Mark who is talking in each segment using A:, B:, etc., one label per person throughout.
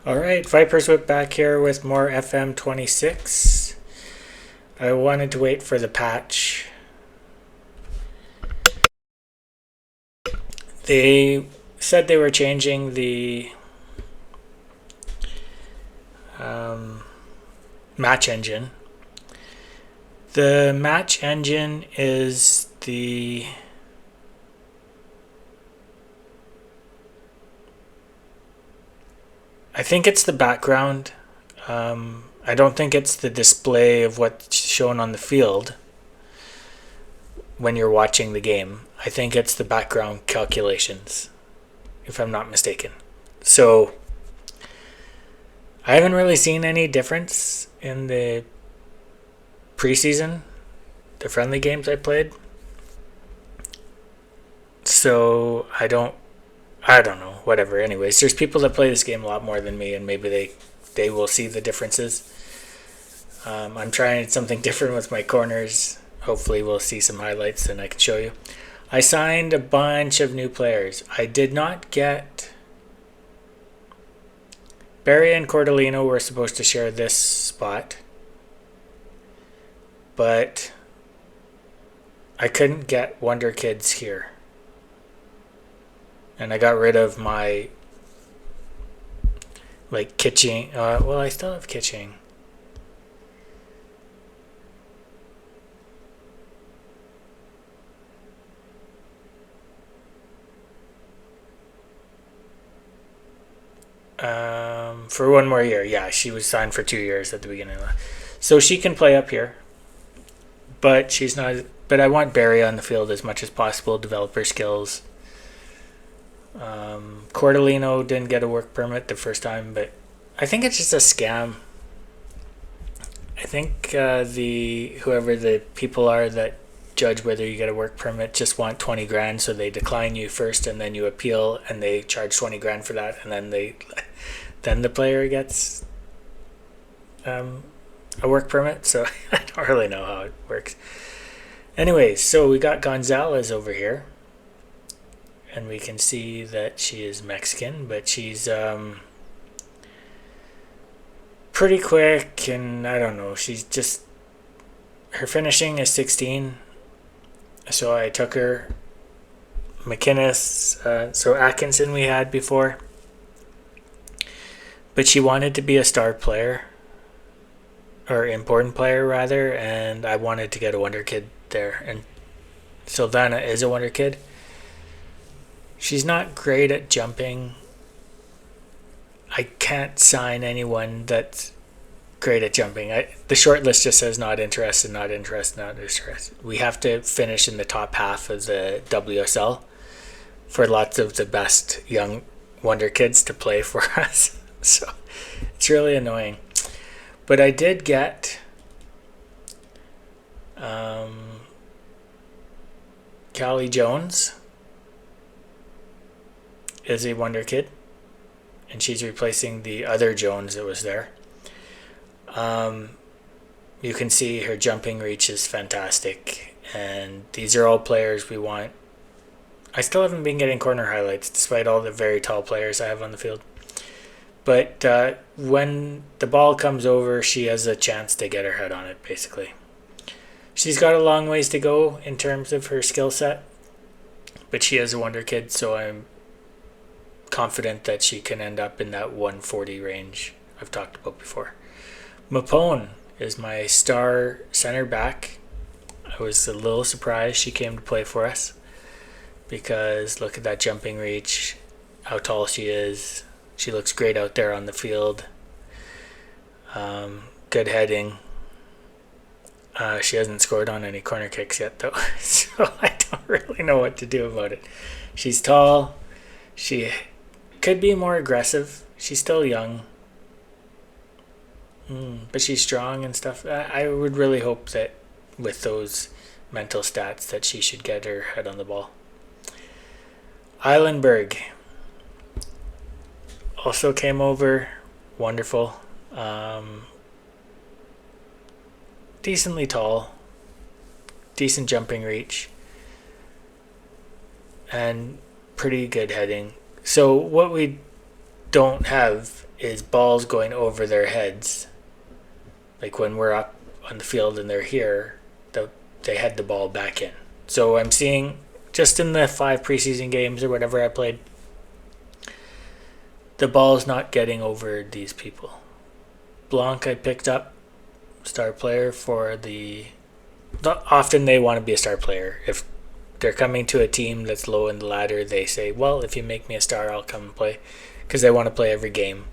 A: Alright, Viper's Whip back here with more FM26. I wanted to wait for the patch. They said they were changing the match engine. The match engine is I think it's the background. I don't think it's the display of what's shown on the field when you're watching the game. I think it's the background calculations, if I'm not mistaken. So I haven't really seen any difference in the preseason, the friendly games I played. So I don't know, whatever. Anyways, there's people that play this game a lot more than me, and maybe they will see the differences. I'm trying something different with my corners. Hopefully we'll see some highlights and I can show you. I signed a bunch of new players. I did not get... Barry and Cordellino were supposed to share this spot, but I couldn't get Wonder Kids here. And I got rid of my Kitching. Well, I still have Kitching. For one more year. Yeah, she was signed for 2 years at the beginning of that. So she can play up here, but she's not. But I want Barry on the field as much as possible. Developer skills. Cordellino didn't get a work permit the first time, but I think it's just a scam. I think whoever the people are that judge whether you get a work permit just want 20 grand, so they decline you first and then you appeal and they charge 20 grand for that, and then the player gets a work permit. So I don't really know how it works. Anyways, so we got Gonzalez over here, and we can see that she is Mexican, but she's pretty quick, and I don't know, she's just, her finishing is 16, so I took her. McInnes, so Atkinson we had before, but she wanted to be a star player, or important player rather, and I wanted to get a Wonder Kid there, and Silvana is a Wonder Kid. She's not great at jumping. I can't sign anyone that's great at jumping. The short list just says not interested, not interested, not interested. We have to finish in the top half of the WSL for lots of the best young Wonder Kids to play for us. So it's really annoying. But I did get Callie Jones is a Wonder Kid, and she's replacing the other Jones that was there. You can see her jumping reach is fantastic, and these are all players we want. I still haven't been getting corner highlights despite all the very tall players I have on the field. But when the ball comes over, she has a chance to get her head on it, basically. She's got a long ways to go in terms of her skill set, but she is a Wonder Kid, so I'm confident that she can end up in that 140 range I've talked about before. Mapone is my star center back. I was a little surprised she came to play for us, because look at that jumping reach, how tall she is. She looks great out there on the field. Good heading. She hasn't scored on any corner kicks yet, though, so I don't really know what to do about it. She's tall. She could be more aggressive. She's still young. But she's strong and stuff. I would really hope that with those mental stats that she should get her head on the ball. Eilenberg also came over. Wonderful. Decently tall. Decent jumping reach. And pretty good heading. So what we don't have is balls going over their heads. Like when we're up on the field and they're here, they head the ball back in. So I'm seeing, just in the 5 preseason games or whatever I played, the ball's not getting over these people. Blanc I picked up, star player for often they want to be a star player. If they're coming to a team that's low in the ladder, they say, well, if you make me a star, I'll come and play, because they want to play every game.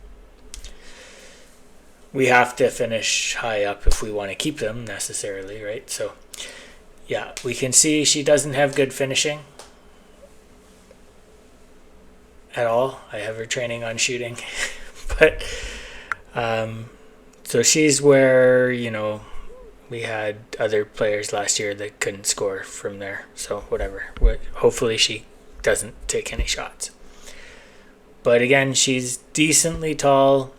A: We have to finish high up if we want to keep them necessarily, right? So yeah, we can see she doesn't have good finishing at all. I have her training on shooting. But so she's where, we had other players last year that couldn't score from there. So whatever. Hopefully she doesn't take any shots. But again, she's decently tall,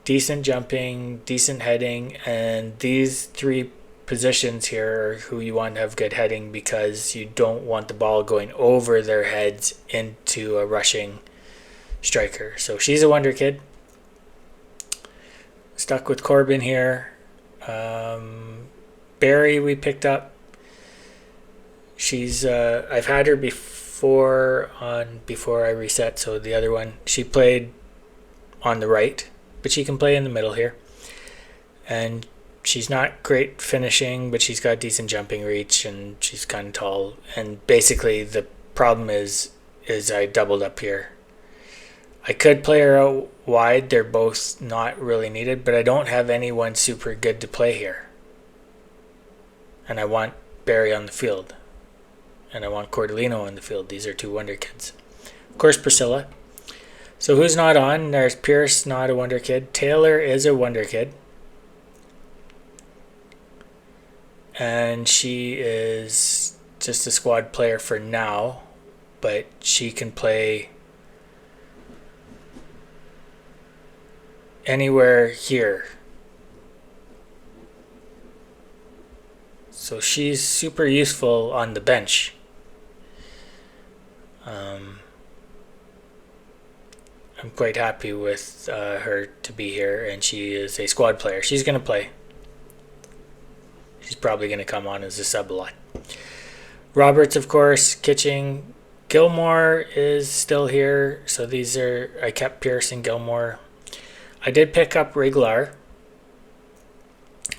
A: decent jumping, decent heading, and these 3 positions here are who you want to have good heading, because you don't want the ball going over their heads into a rushing striker. So she's a wonder kid. Stuck with Corbin here. Barry we picked up. She's I've had her before I reset, so the other one, she played on the right, but she can play in the middle here. And she's not great finishing, but she's got decent jumping reach, and she's kind of tall. And basically the problem is I doubled up here. I could play her out wide. They're both not really needed, but I don't have anyone super good to play here. And I want Barry on the field. And I want Cordellino on the field. These are 2 wonder kids. Of course, Priscilla. So who's not on? There's Pierce, not a wonder kid. Taylor is a wonder kid. And she is just a squad player for now, but she can play anywhere here. So she's super useful on the bench. I'm quite happy with her to be here, and she is a squad player. She's going to play. She's probably going to come on as a sub a lot. Roberts, of course, Kitching. Gilmore is still here. So these are, I kept Pierce and Gilmore. I did pick up Riglar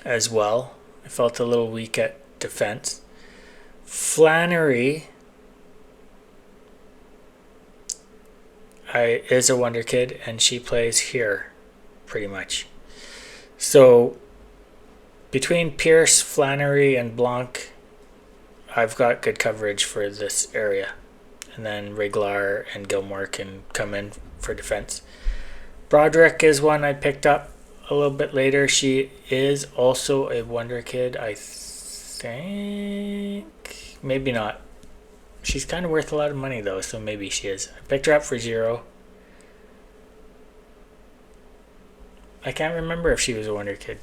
A: as well. I felt a little weak at defense. Flannery is a wonder kid, and she plays here pretty much. So between Pierce, Flannery, and Blanc, I've got good coverage for this area. And then Riglar and Gilmore can come in for defense. Broderick is one I picked up a little bit later. She is also a wonder kid, I think. Maybe not. She's kind of worth a lot of money, though, so maybe she is. I picked her up for 0. I can't remember if she was a wonder kid.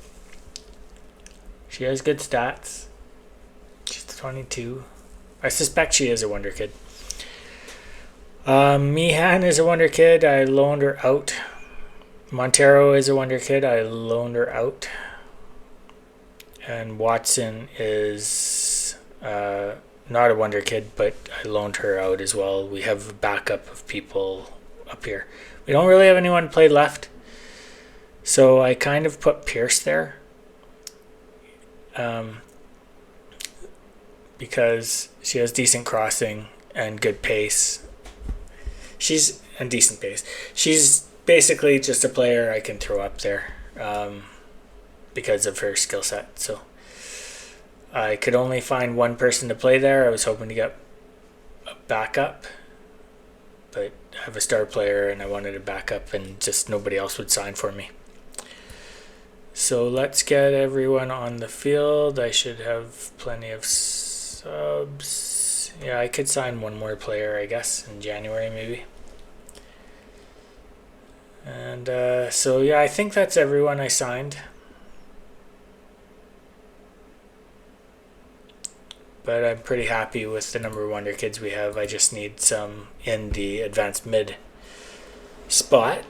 A: She has good stats. She's 22. I suspect she is a wonder kid. Meehan is a wonder kid. I loaned her out. Montero is a wonder kid. I loaned her out. And Watson is not a wonder kid, but I loaned her out as well. We have a backup of people up here. We don't really have anyone to play left, so I kind of put Pierce there because she has decent crossing and good pace. She's a decent pace. She's basically just a player I can throw up there because of her skill set. So I could only find one person to play there. I was hoping to get a backup, but I have a star player and I wanted a backup, and just nobody else would sign for me. So let's get everyone on the field. I should have plenty of subs. Yeah, I could sign one more player, I guess, in January maybe. And so yeah, I think that's everyone I signed. But I'm pretty happy with the number of wonder kids we have. I just need some in the advanced mid spot.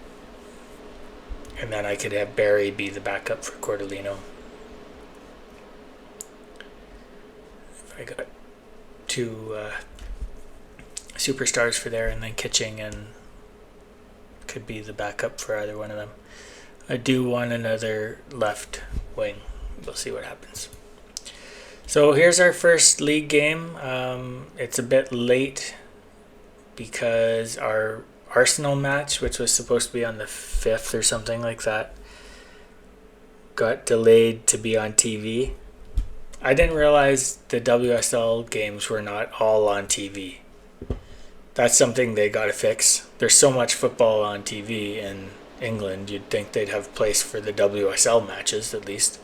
A: And then I could have Barry be the backup for Cordellino. If I got two superstars for there, and then Kitching and could be the backup for either one of them. I do want another left wing. We'll see what happens. So here's our first league game. It's a bit late because our Arsenal match, which was supposed to be on the 5th or something like that, got delayed to be on TV. I didn't realize the WSL games were not all on TV. That's something they got to fix. There's so much football on TV in England, you'd think they'd have place for the WSL matches at least.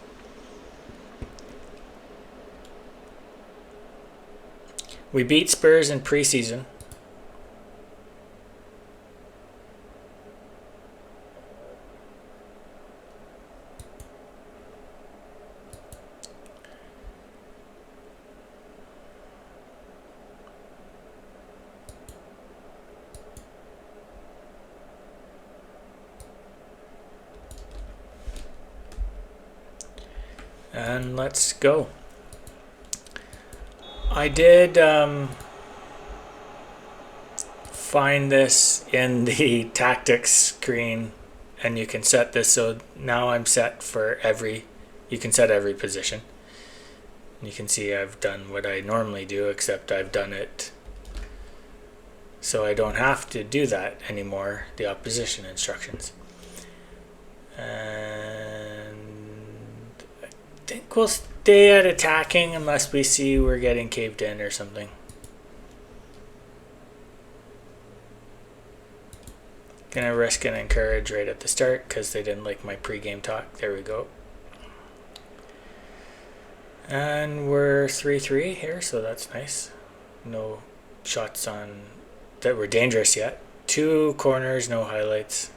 A: We beat Spurs in preseason. And let's go. I did find this in the tactics screen, and you can set this so now I'm set for you can set every position. You can see I've done what I normally do, except I've done it so I don't have to do that anymore, the opposition instructions. And I think we'll stay at attacking unless we see we're getting caved in or something. Gonna risk and encourage right at the start because they didn't like my pre-game talk. There we go. And we're 3-3 here, so that's nice. No shots on that were dangerous yet. 2 corners, no highlights.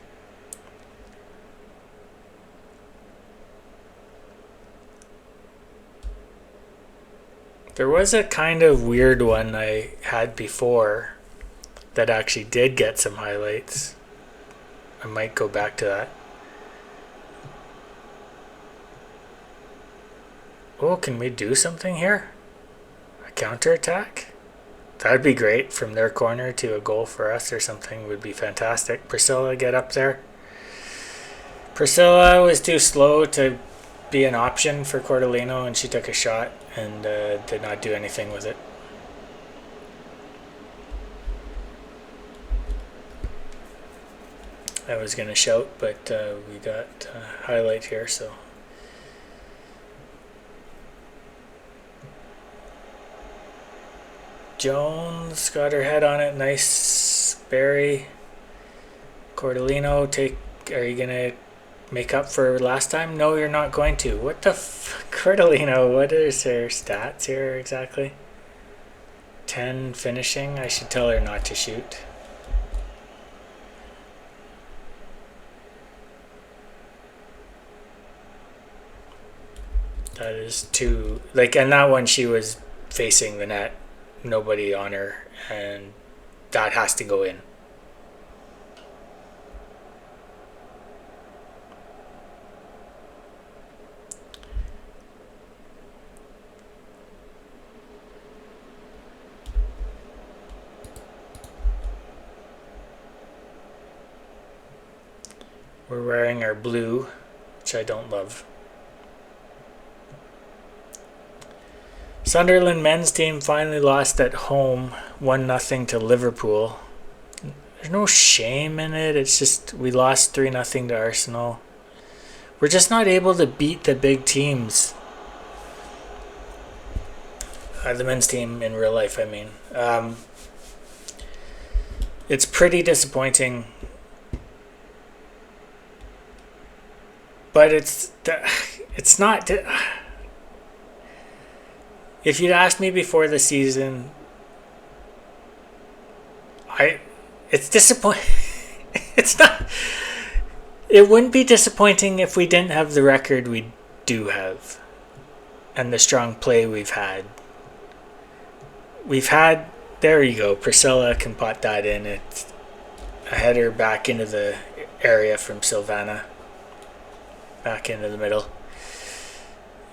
A: There was a kind of weird one I had before that actually did get some highlights. I might go back to that. Oh, can we do something here? A counterattack? That'd be great. From their corner to a goal for us or something would be fantastic. Priscilla, get up there. Priscilla was too slow to be an option for Cordellino, and she took a shot and did not do anything with it. I was going to shout, but we got a highlight here, so. Jones got her head on it. Nice. Barry. Cordellino, are you going to make up for last time? No, you're not going to. What the Cordellino, what is her stats here exactly? 10 finishing. I should tell her not to shoot. That is too, and that one she was facing the net, nobody on her, and that has to go in. We're wearing our blue, which I don't love. Sunderland men's team finally lost at home, 1-0 to Liverpool. There's no shame in it. It's just we lost 3-0 to Arsenal. We're just not able to beat the big teams. The men's team in real life, I mean. It's pretty disappointing. But it's not. If you'd asked me before the season, it's disappointing. It's not. It wouldn't be disappointing if we didn't have the record we do have, and the strong play we've had. There you go. Priscilla can pot that in. It's a header back into the area from Silvana. back into the middle.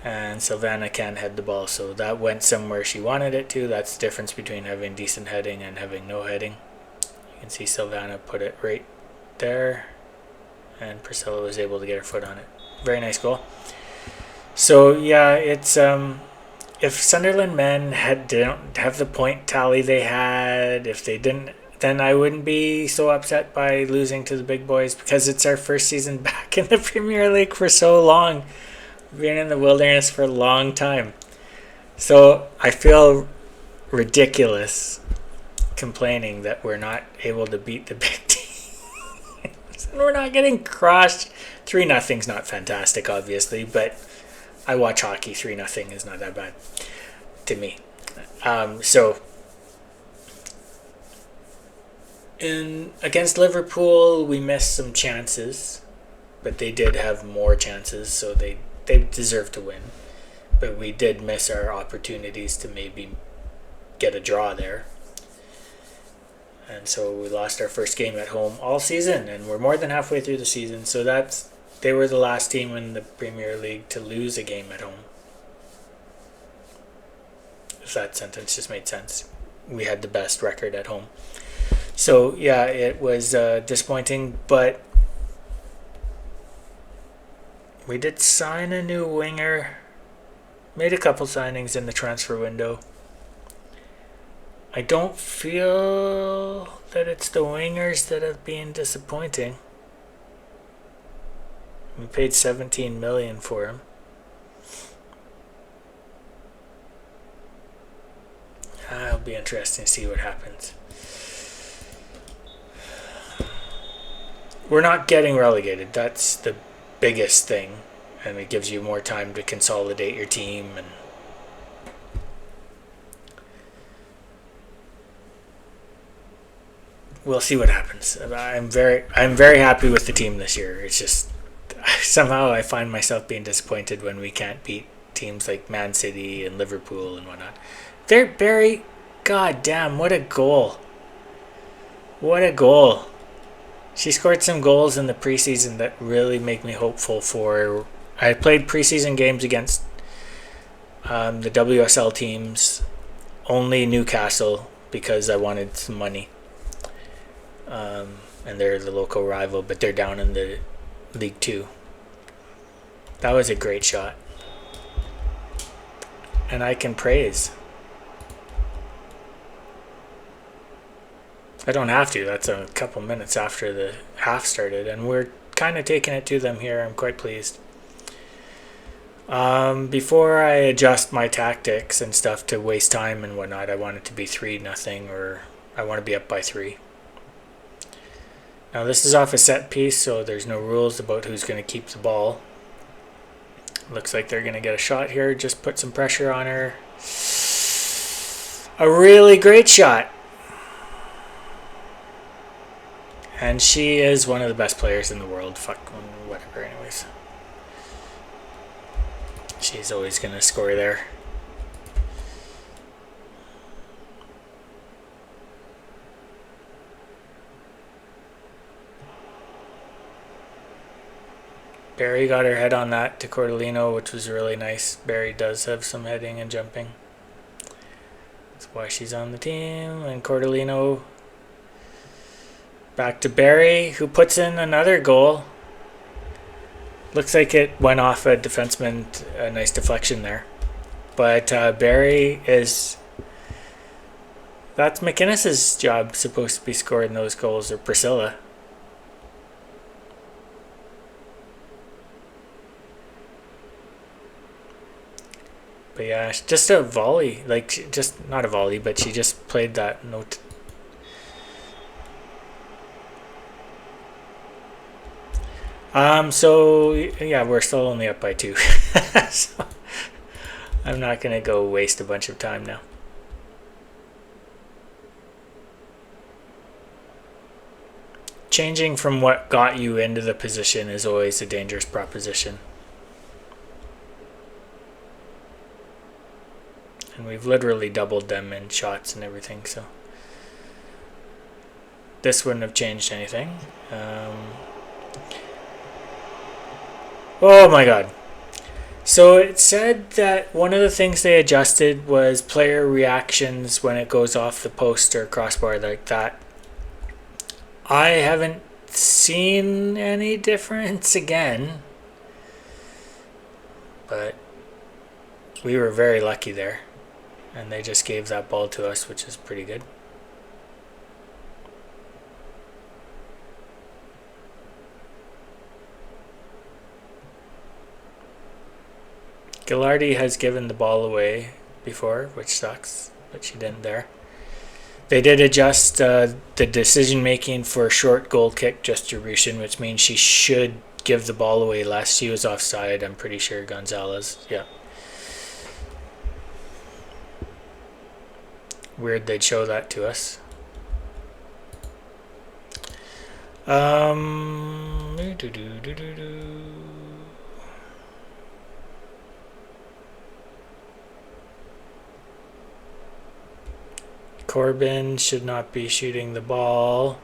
A: And Sylvana can head the ball, so that went somewhere she wanted it to. That's the difference between having decent heading and having no heading. You can see Sylvana put it right there, and Priscilla was able to get her foot on it. Very nice goal. So yeah, it's if Sunderland men didn't have the point tally they had, if they didn't, then I wouldn't be so upset by losing to the big boys, because it's our first season back in the Premier League for so long. We've been in the wilderness for a long time. So I feel ridiculous complaining that we're not able to beat the big teams. And we're not getting crushed. 3-0's not fantastic, obviously, but I watch hockey. 3-0 is not that bad to me. So against Liverpool, we missed some chances, but they did have more chances, so they deserve to win. But we did miss our opportunities to maybe get a draw there. And so we lost our first game at home all season, and we're more than halfway through the season. So they were the last team in the Premier League to lose a game at home. If that sentence just made sense. We had the best record at home. So yeah, it was disappointing, but we did sign a new winger. Made a couple signings in the transfer window. I don't feel that it's the wingers that have been disappointing. We paid $17 million for him. It'll be interesting to see what happens. We're not getting relegated. That's the biggest thing. And it gives you more time to consolidate your team, and we'll see what happens. I'm very happy with the team this year. It's just somehow I find myself being disappointed when we can't beat teams like Man City and Liverpool and whatnot. Barry, god damn, what a goal. What a goal. She scored some goals in the preseason that really make me hopeful for... I played preseason games against the WSL teams, only Newcastle, because I wanted some money. And they're the local rival, but they're down in the League 2. That was a great shot. And I can praise. I don't have to. That's a couple minutes after the half started, and we're kind of taking it to them here. I'm quite pleased. Before I adjust my tactics and stuff to waste time and whatnot, I want it to be 3-0, or I want to be up by 3. Now this is off a set piece, so there's no rules about who's going to keep the ball. Looks like they're going to get a shot here. Just put some pressure on her. A really great shot. And she is one of the best players in the world. Fuck, whatever, anyways. She's always going to score there. Barry got her head on that to Cordellino, which was really nice. Barry does have some heading and jumping. That's why she's on the team. And Cordellino back to Barry, who puts in another goal. Looks like it went off a defenseman, a nice deflection there. But Barry is... That's McInnes's job, supposed to be scoring those goals, or Priscilla. But yeah, just a volley. Like, just not a volley, but she just played that note. So yeah, we're still only up by 2. So I'm not gonna go waste a bunch of time now. Changing from what got you into the position is always a dangerous proposition. And we've literally doubled them in shots and everything, so this wouldn't have changed anything. Oh my god. So it said that one of the things they adjusted was player reactions when it goes off the post or crossbar like that. I haven't seen any difference again, but we were very lucky there, and they just gave that ball to us, which is pretty good. Gilardi has given the ball away before, which sucks, but she didn't there. They did adjust the decision making for short goal kick distribution, which means she should give the ball away less. She was offside, I'm pretty sure, Gonzalez. Yeah. Weird they'd show that to us. Corbin should not be shooting the ball.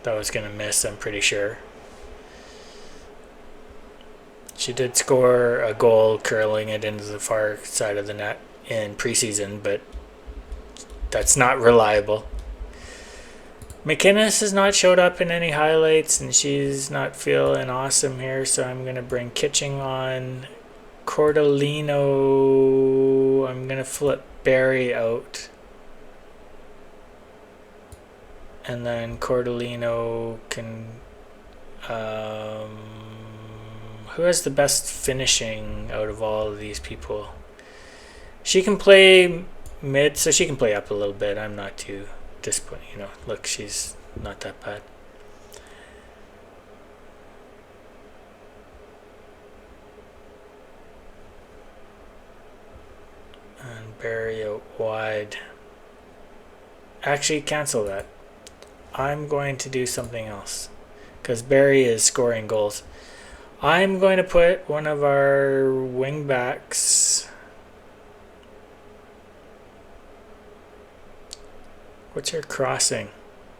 A: That was going to miss, I'm pretty sure. She did score a goal curling it into the far side of the net in preseason, but that's not reliable. McInnes has not showed up in any highlights, and she's not feeling awesome here, so I'm going to bring Kitching on. Cordolino, I'm going to flip Barry out. And then Cordolino can... who has the best finishing out of all of these people? She can play mid, so she can play up a little bit. I'm not too disappointed. You know, look, she's not that bad. And Barry out wide. Actually, cancel that. I'm going to do something else, because Barry is scoring goals. I'm going to put one of our wing backs. What's her crossing?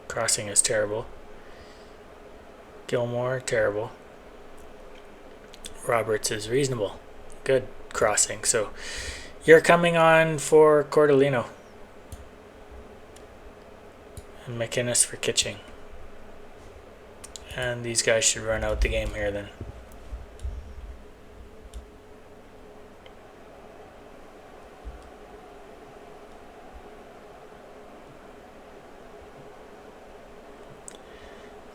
A: Crossing is terrible. Gilmore, terrible. Roberts is reasonable. Good crossing. So you're coming on for Cordolino. And McInnes for Kitching. And these guys should run out the game here then.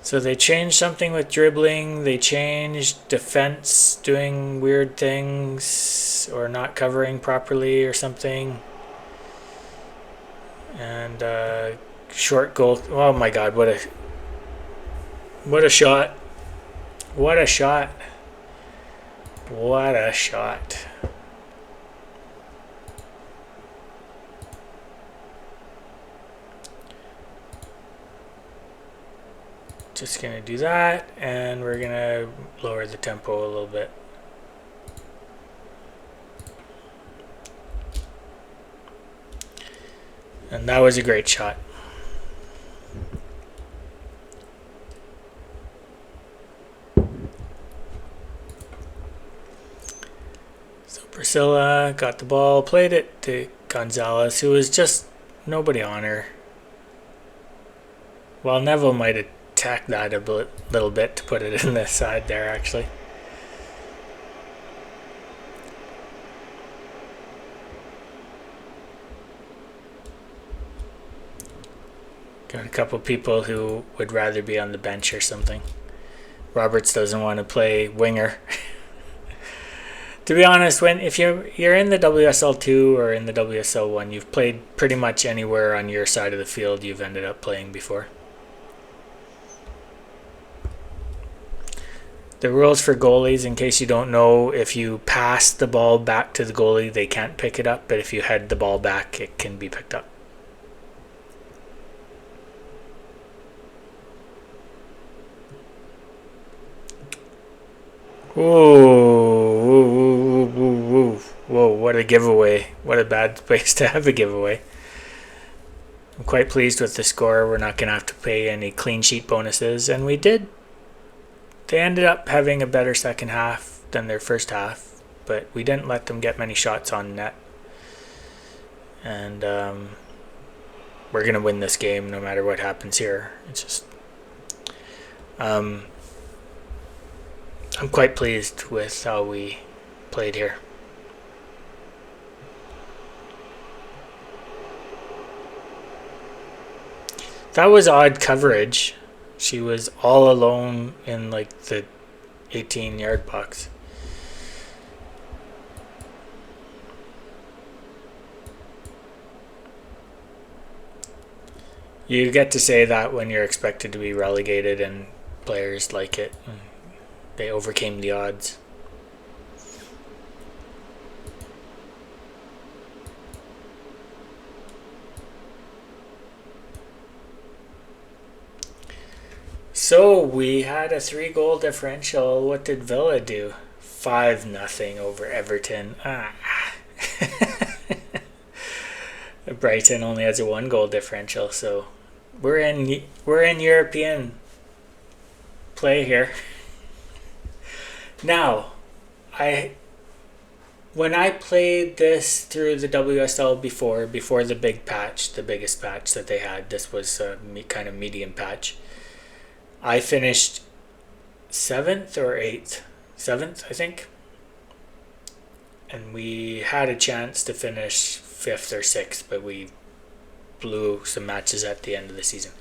A: So they changed something with dribbling. They changed defense doing weird things or not covering properly or something. And short goal. Oh my god, what a shot. What a shot. What a shot. Just gonna do that, and we're gonna lower the tempo a little bit. And that was a great shot. So Priscilla got the ball, played it to Gonzalez, who was just nobody on her. Well, Neville might have tacked that a little bit to put it in the side there, actually. Got a couple people who would rather be on the bench or something. Roberts doesn't want to play winger. To be honest, if you're in the WSL2 or in the WSL1, you've played pretty much anywhere on your side of the field you've ended up playing before. The rules for goalies, in case you don't know, if you pass the ball back to the goalie, they can't pick it up, but if you head the ball back, it can be picked up. Whoa, what a giveaway. What a bad place to have a giveaway. I'm quite pleased with the score. We're not going to have to pay any clean sheet bonuses, and we did they ended up having a better second half than their first half, but we didn't let them get many shots on net. And we're going to win this game no matter what happens here. It's just... I'm quite pleased with how we played here. That was odd coverage. She was all alone in like the 18-yard box. You get to say that when you're expected to be relegated and players like it. They overcame the odds. So we had a 3-goal differential. What did Villa do? 5-0 over Everton. Brighton only has a 1-goal differential, so we're in European play here. Now, when I played this through the WSL before the big patch, the biggest patch that they had, this was a kind of medium patch. I finished 7th or 8th. 7th, I think. And we had a chance to finish 5th or 6th, but we blew some matches at the end of the season.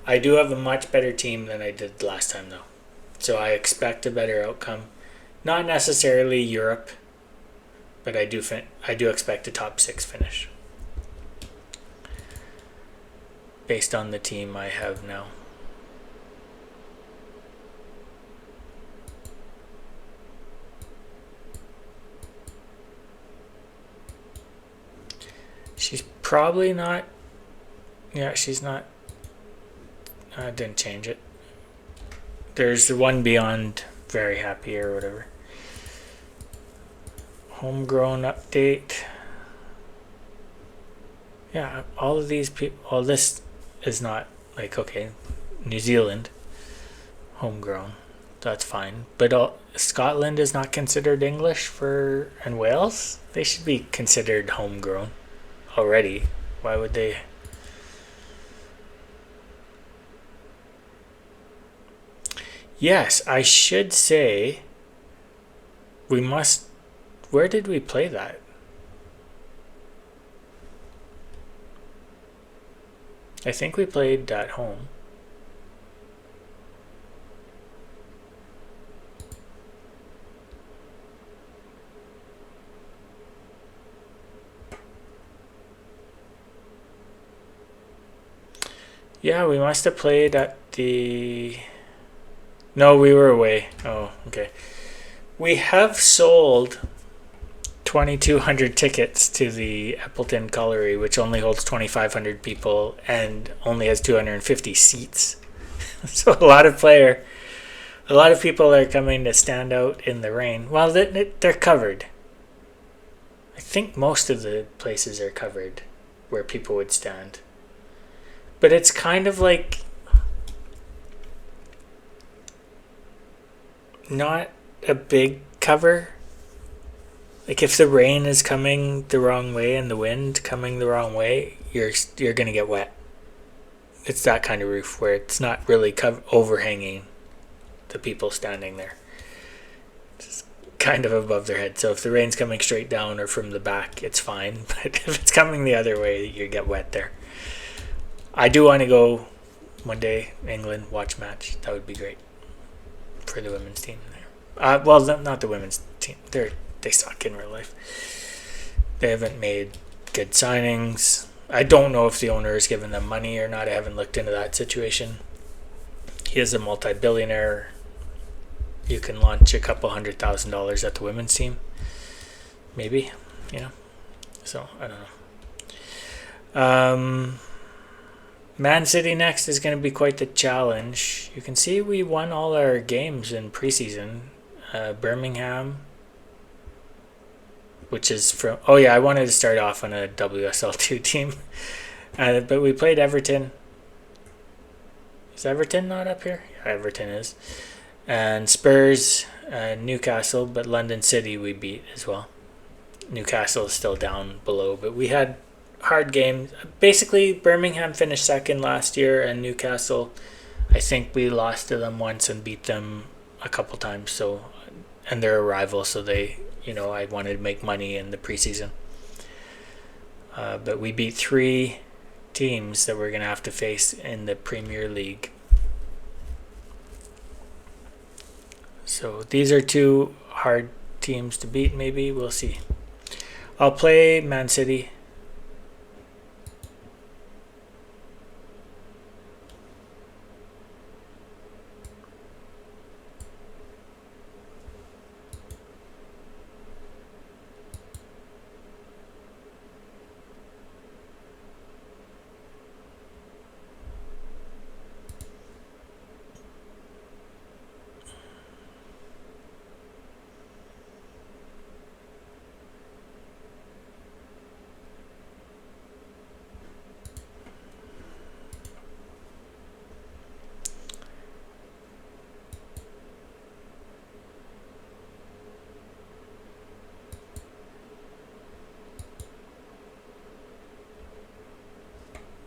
A: I do have a much better team than I did last time, though. So I expect a better outcome. Not necessarily Europe, but I do expect a top 6 finish. Based on the team I have now. She's probably not... Yeah, she's not... I didn't change it. There's the one beyond very happy or whatever. Homegrown update. Yeah, all of these people... All this is not like, okay, New Zealand. Homegrown. That's fine. But Scotland is not considered English for... And Wales? They should be considered homegrown already. Why would they... Yes, I should say we must... Where did we play that? I think we played at home. Yeah, we must have played at the... No, we were away. Oh, okay. We have sold 2,200 tickets to the Epleton Colliery, which only holds 2,500 people and only has 250 seats. So a lot of people are coming to stand out in the rain. Well, they're covered. I think most of the places are covered where people would stand. But it's kind of like not a big cover. Like if the rain is coming the wrong way and the wind coming the wrong way, you're going to get wet. It's that kind of roof where it's not really overhanging the people standing there. It's kind of above their head. So if the rain's coming straight down or from the back, it's fine. But if it's coming the other way, you get wet there. I do want to go one day, England, watch match. That would be great for the women's team there. Well, not the women's team. They suck in real life. They haven't made good signings. I don't know if the owner has given them money or not. I haven't looked into that situation. He is a multi-billionaire. You can launch a couple $100,000 at the women's team. Maybe, So, I don't know. Man City next is going to be quite the challenge. You can see we won all our games in preseason. Birmingham, which is from... Oh yeah, I wanted to start off on a WSL2 team. But we played Everton. Is Everton not up here? Yeah, Everton is. And Spurs, Newcastle, but London City we beat as well. Newcastle is still down below, but we had hard games. Basically, Birmingham finished second last year, and Newcastle, I think we lost to them once and beat them a couple times. So, and they're a rival, so they, I wanted to make money in the preseason. But we beat 3 teams that we're going to have to face in the Premier League. So these are 2 hard teams to beat, maybe. We'll see. I'll play Man City.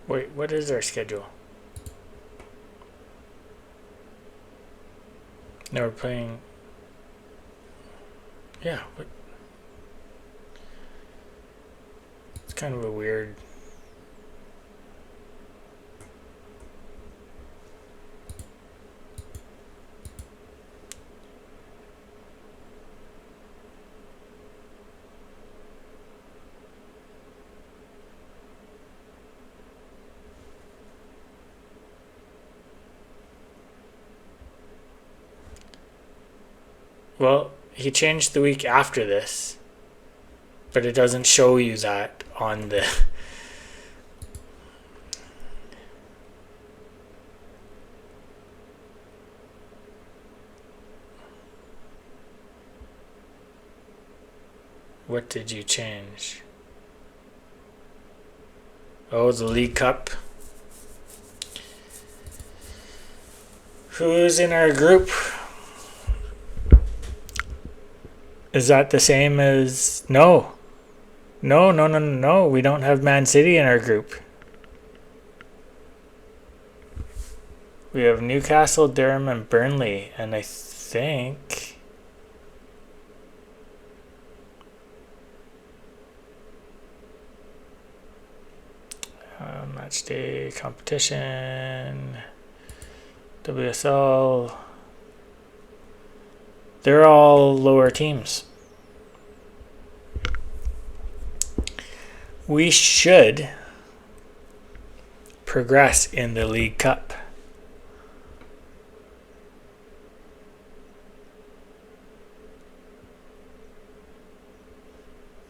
A: Wait, what is our schedule? No, we're playing. Yeah, what? It's kind of a weird. Well, he changed the week after this, but it doesn't show you that on the. What did you change? Oh, the League Cup. Who's in our group? Is that the same as... No. No. We don't have Man City in our group. We have Newcastle, Durham, and Burnley. And I think... match day competition... WSL... They're all lower teams. We should progress in the League Cup.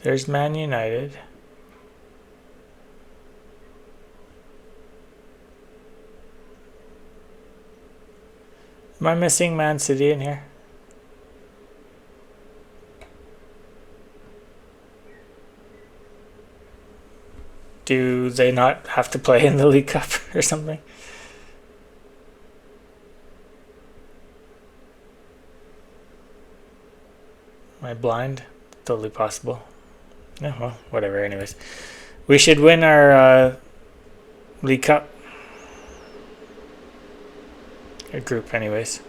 A: There's Man United. Am I missing Man City in here? Do they not have to play in the League Cup or something? Am I blind? Totally possible. No, well, whatever, anyways. We should win our League Cup. A group, anyways.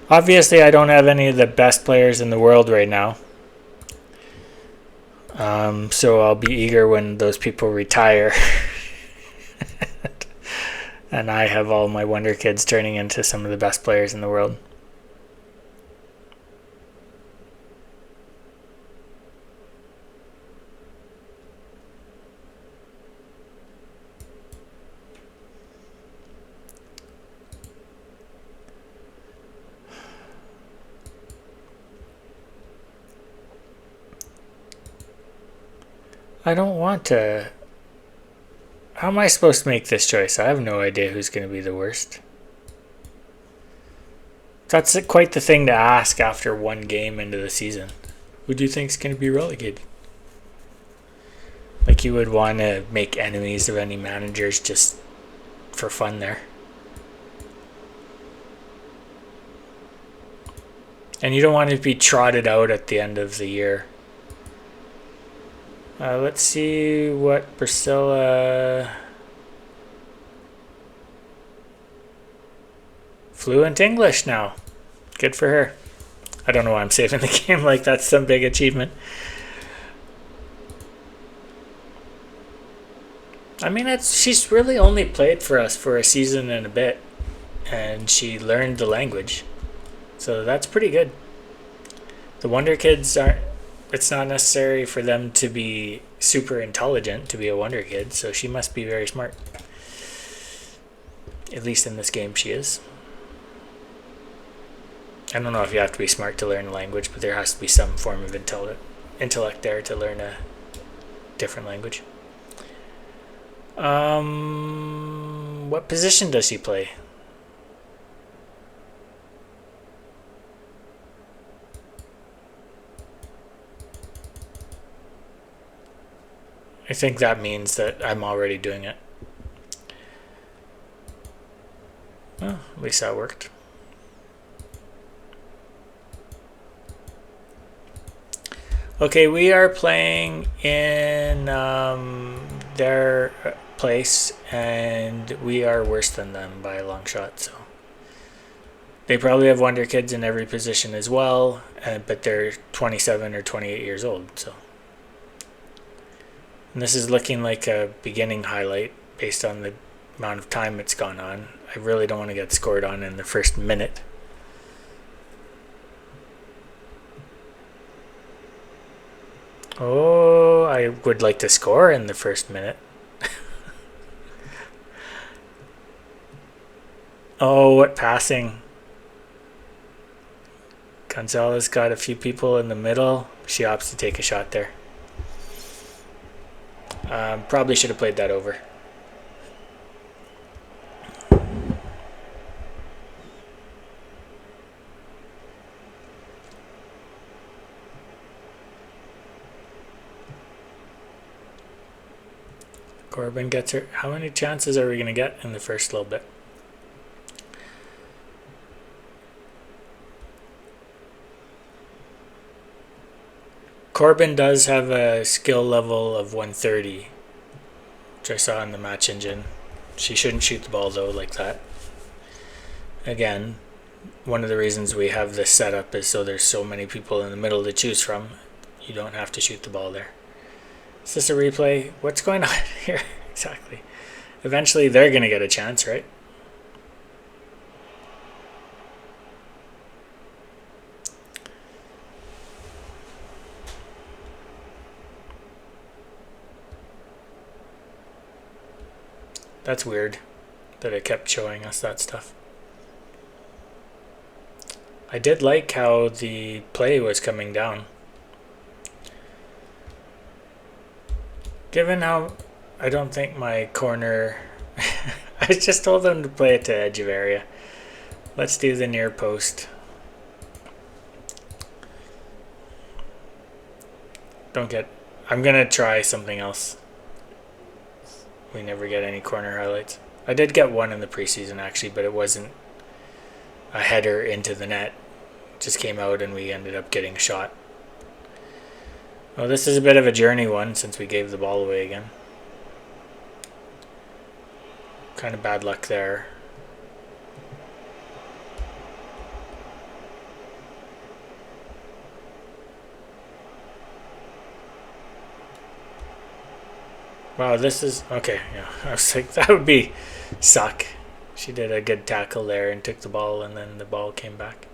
A: Obviously, I don't have any of the best players in the world right now. So I'll be eager when those people retire. And I have all my wonder kids turning into some of the best players in the world. I don't want to... How am I supposed to make this choice? I have no idea who's going to be the worst. That's quite the thing to ask after one game into the season. Who do you think is going to be relegated? Like you would want to make enemies of any managers just for fun there. And you don't want to be trotted out at the end of the year. Let's see what Priscilla... Fluent English now. Good for her. I don't know why I'm saving the game like that's some big achievement. I mean, she's really only played for us for a season and a bit, and she learned the language. So that's pretty good. The Wonder Kids aren't... It's not necessary for them to be super intelligent to be a Wonder Kid, so she must be very smart. At least in this game she is. I don't know if you have to be smart to learn a language, but there has to be some form of intellect there to learn a different language. What position does she play? I think that means that I'm already doing it. Well, at least that worked. Okay, we are playing in their place, and we are worse than them by a long shot. So they probably have Wonder Kids in every position as well, but they're 27 or 28 years old. So, and this is looking like a beginning highlight based on the amount of time it's gone on. I really don't want to get scored on in the first minute. Oh, I would like to score in the first minute. Oh, what passing. Gonzalez got a few people in the middle. She opts to take a shot there. Probably should have played that over. Corbin gets her. How many chances are we going to get in the first little bit? Corbin does have a skill level of 130, which I saw in the match engine. She shouldn't shoot the ball though like that. Again, one of the reasons we have this setup is so there's so many people in the middle to choose from. You don't have to shoot the ball there. Is this a replay? What's going on here? Exactly. Eventually they're going to get a chance, right? That's weird that it kept showing us that stuff. I did like how the play was coming down. Given how I don't think my corner... I just told them to play it to edge of area. Let's do the near post. I'm going to try something else. We never get any corner highlights. I did get one in the preseason actually, but it wasn't a header into the net. It just came out and we ended up getting a shot. Well, this is a bit of a journey one since we gave the ball away again. Kind of bad luck there. Wow, this is... Okay, yeah. I was like, that would be suck. She did a good tackle there and took the ball, and then the ball came back.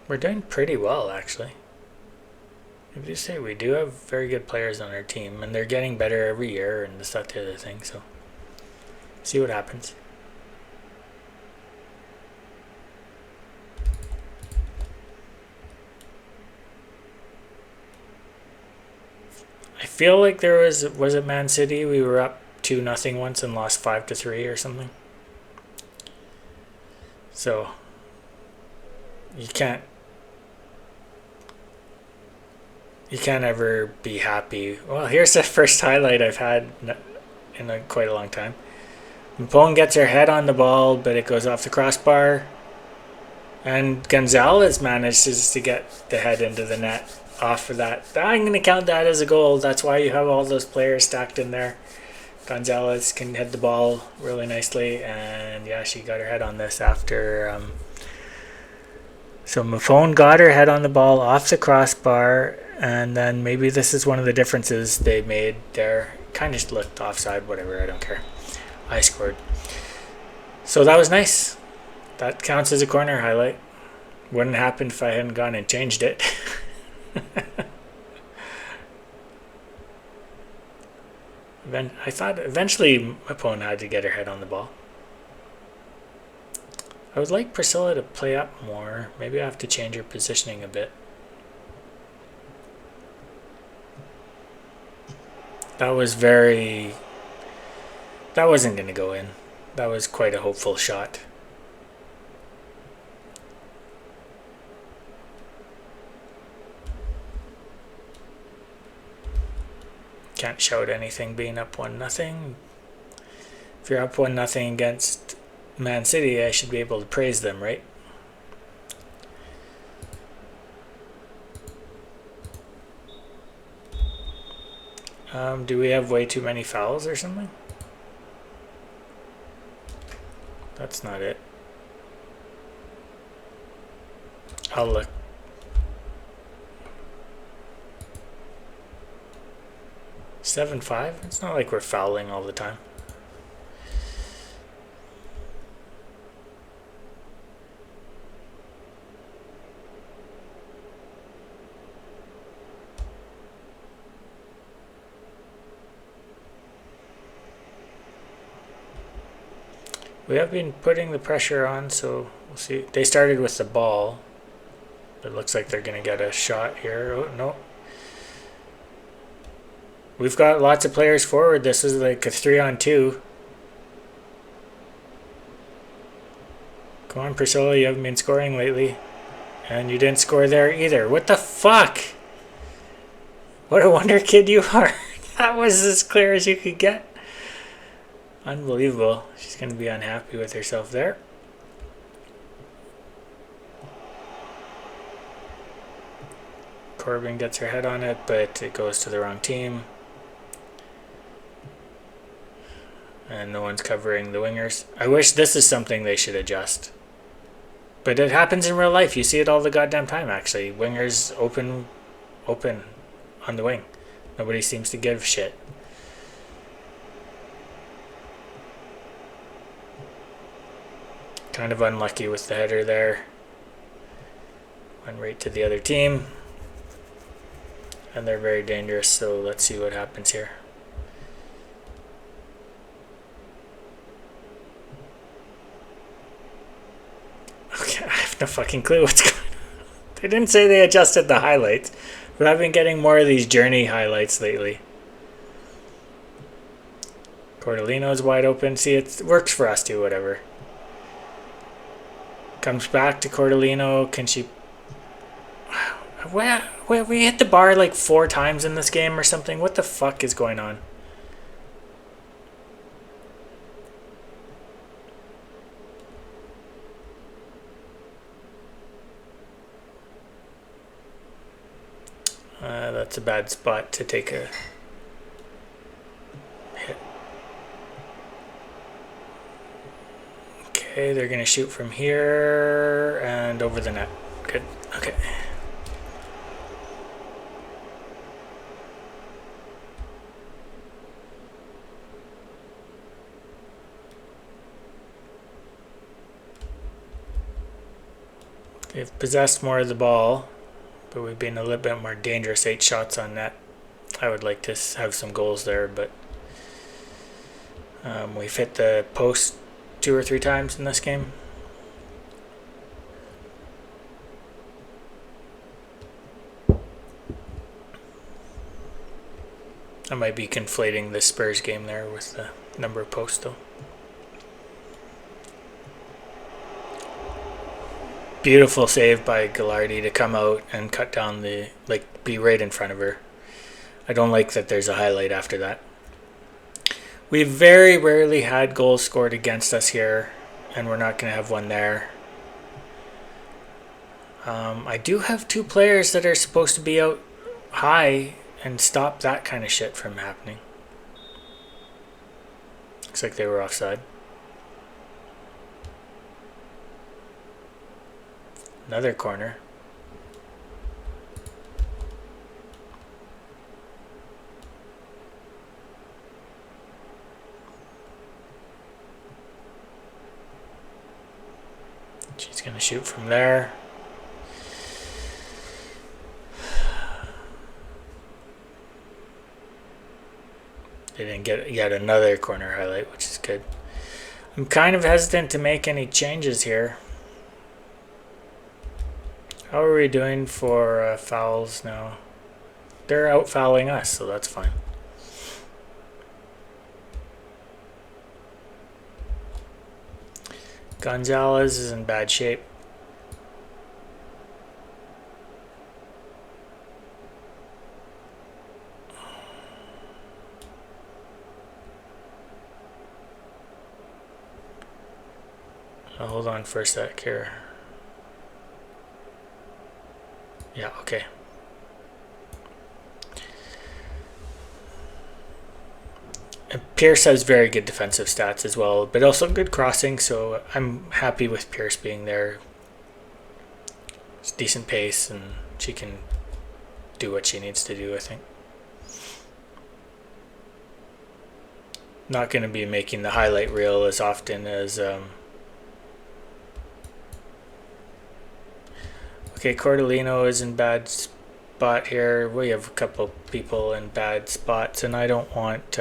A: We're doing pretty well, actually. If you say we do have very good players on our team, and they're getting better every year, and this, that, the other thing, so see what happens. I feel like there was it Man City? We were up 2-0 once and lost 5-3 or something. So You can't ever be happy. Well, here's the first highlight I've had in quite a long time. Mpone gets her head on the ball, but it goes off the crossbar. And Gonzalez manages to get the head into the net off of that. I'm going to count that as a goal. That's why you have all those players stacked in there. Gonzalez can head the ball really nicely. And yeah, she got her head on this after... So Mpone got her head on the ball off the crossbar. And then maybe this is one of the differences they made there. Kind of looked offside, whatever, I don't care. I scored. So that was nice. That counts as a corner highlight. Wouldn't happen if I hadn't gone and changed it. I thought eventually my opponent had to get her head on the ball. I would like Priscilla to play up more. Maybe I have to change her positioning a bit. That wasn't going to go in. That was quite a hopeful shot. Can't shout anything being up 1-0. If you're up 1-0 against Man City, I should be able to praise them, right? Do we have way too many fouls or something? That's not it. I'll look. Seven 5. It's not like we're fouling all the time. We have been putting the pressure on, so we'll see. They started with the ball. It looks like they're going to get a shot here. Oh, no. We've got lots of players forward. This is like a 3-on-2. Come on, Priscilla. You haven't been scoring lately. And you didn't score there either. What the fuck? What a wonder kid you are. That was as clear as you could get. Unbelievable. She's going to be unhappy with herself there. Corbin gets her head on it, but it goes to the wrong team. And no one's covering the wingers. I wish this is something they should adjust. But it happens in real life. You see it all the goddamn time, actually. Wingers open on the wing. Nobody seems to give shit. Kind of unlucky with the header there. Went right to the other team. And they're very dangerous, so let's see what happens here. Okay, I have no fucking clue what's going on. They didn't say they adjusted the highlights, but I've been getting more of these journey highlights lately. Cordellino's wide open. See, it works for us too, whatever. Comes back to Cordellino. Can she... We hit the bar like 4 times in this game or something. What the fuck is going on? That's a bad spot to take a hit. Okay, they're going to shoot from here and over the net. Good. Okay. They've possessed more of the ball, but we've been a little bit more dangerous. 8 shots on net. I would like to have some goals there, but we've hit the post 2 or 3 times in this game. I might be conflating the Spurs game there with the number of posts, though. Beautiful save by Gallardi to come out and cut down the, like, be right in front of her. I don't like that there's a highlight after that. We've very rarely had goals scored against us here, and we're not going to have one there. I do have 2 players that are supposed to be out high and stop that kind of shit from happening. Looks like they were offside. Another corner. She's going to shoot from there. They didn't get yet another corner highlight, which is good. I'm kind of hesitant to make any changes here. How are we doing for fouls now? They're out fouling us, so that's fine. Gonzalez is in bad shape. Hold on for a sec here. Yeah, okay. And Pierce has very good defensive stats as well, but also good crossing, so I'm happy with Pierce being there. It's decent pace, and she can do what she needs to do, I think. Not going to be making the highlight reel as often as... Okay, Cordellino is in bad spot here. We have a couple people in bad spots, and I don't want...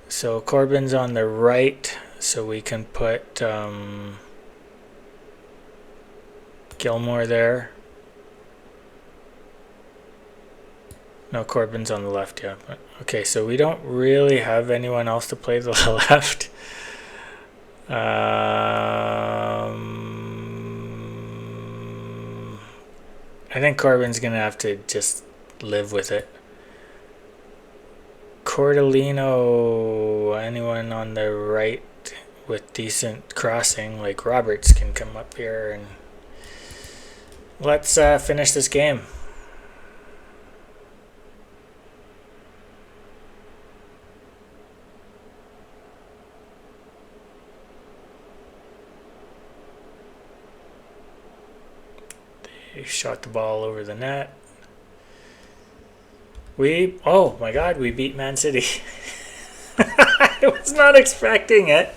A: So Corbin's on the right, so we can put Gilmore there. No, Corbin's on the left, yeah. Okay, so we don't really have anyone else to play the left. I think Corbin's going to have to just live with it. Cordellino, anyone on the right with decent crossing, like Roberts, can come up here and let's finish this game. They shot the ball over the net. Oh my god, we beat Man City. I was not expecting it.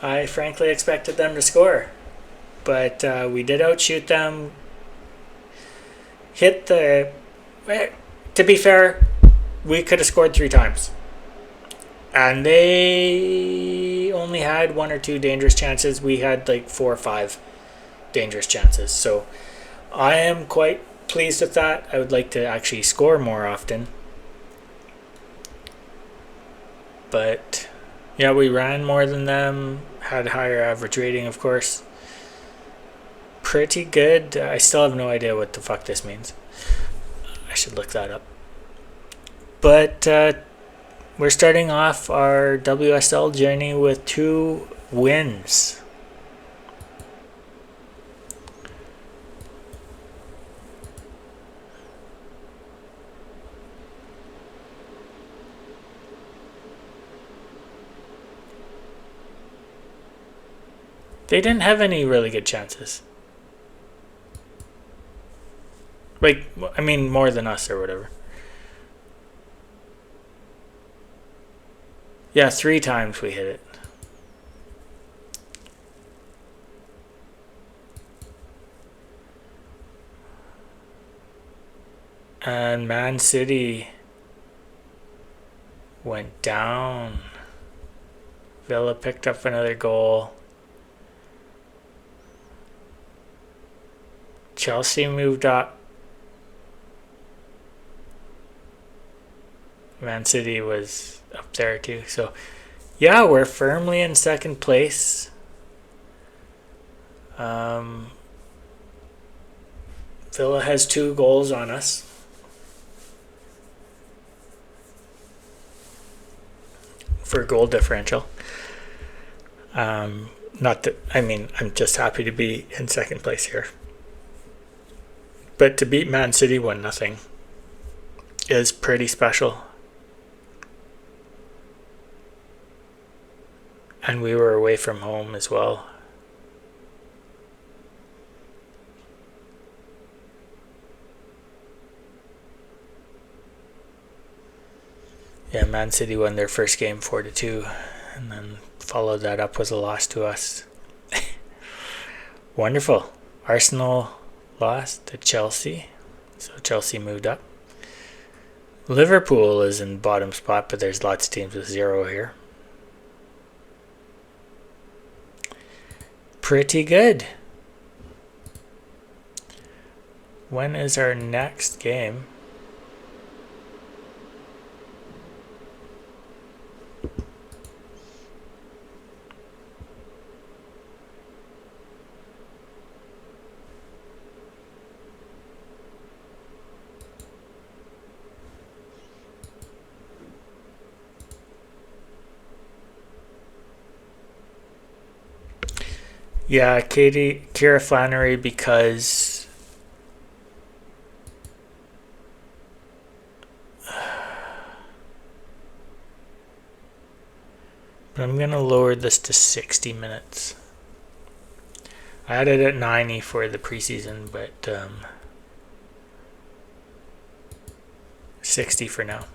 A: I frankly expected them to score. But we did outshoot them. To be fair, we could have scored 3 times. And they only had 1 or 2 dangerous chances. We had like 4 or 5 dangerous chances. So I am quite pleased with that. I would like to actually score more often. But yeah, we ran more than them, had higher average rating, of course. Pretty good. I still have no idea what the fuck this means. I should look that up. But we're starting off our WSL journey with 2 wins. They didn't have any really good chances. Like, I mean, more than us or whatever. Yeah, 3 times we hit it. And Man City went down. Villa picked up another goal. Chelsea moved up. Man City was up there too. So Yeah, we're firmly in second place. Villa has 2 goals on us. For goal differential. Not that, I mean, I'm just happy to be in second place here. But to beat Man City 1-0 is pretty special. And we were away from home as well. Yeah, Man City won their first game 4-2, and then followed that up with a loss to us. Wonderful. Arsenal lost to Chelsea, so Chelsea moved up. Liverpool is in bottom spot, but there's lots of teams with 0 here. Pretty good. When is our next game? Yeah, Kira Flannery, because but I'm gonna lower this to 60 minutes. I had it at 90 for the preseason, but 60 for now.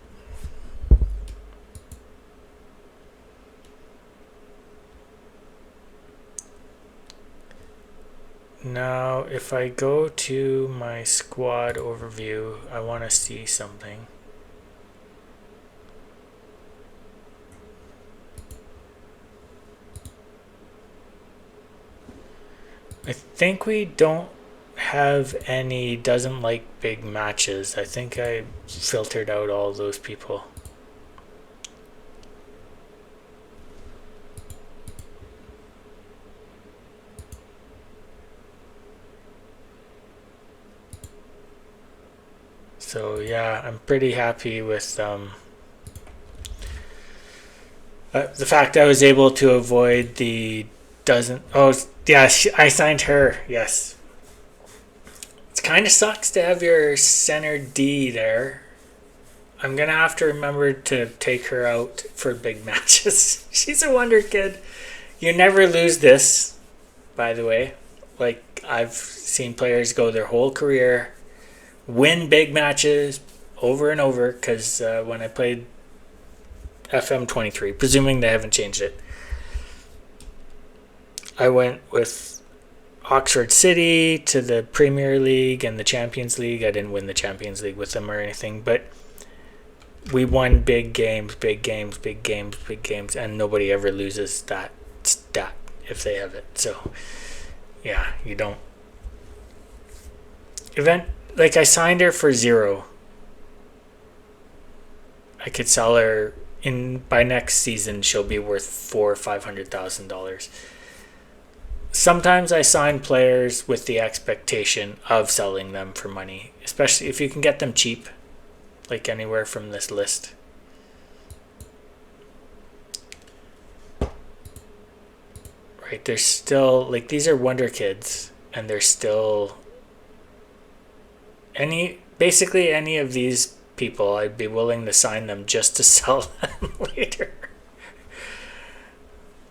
A: Now, if I go to my squad overview, I want to see something. I think we don't have any doesn't like big matches. I think I filtered out all those people. So yeah, I'm pretty happy with the fact I was able to avoid the doesn't. Oh yeah, I signed her. Yes, it kind of sucks to have your center D there. I'm gonna have to remember to take her out for big matches. She's a wonder kid. You never lose this, by the way. Like, I've seen players go their whole career, win big matches over and over, because when I played FM23, presuming they haven't changed it, I went with Oxford City to the Premier League and the Champions League. I didn't win the Champions League with them or anything, but we won big games, and nobody ever loses that stat if they have it. So yeah, you don't. Like, I signed her for 0. I could sell her by next season. She'll be worth $400,000 or $500,000. Sometimes I sign players with the expectation of selling them for money, especially if you can get them cheap, like anywhere from this list. Right, they're still, like, these are wonder kids, and they're still basically any of these people, I'd be willing to sign them just to sell them later.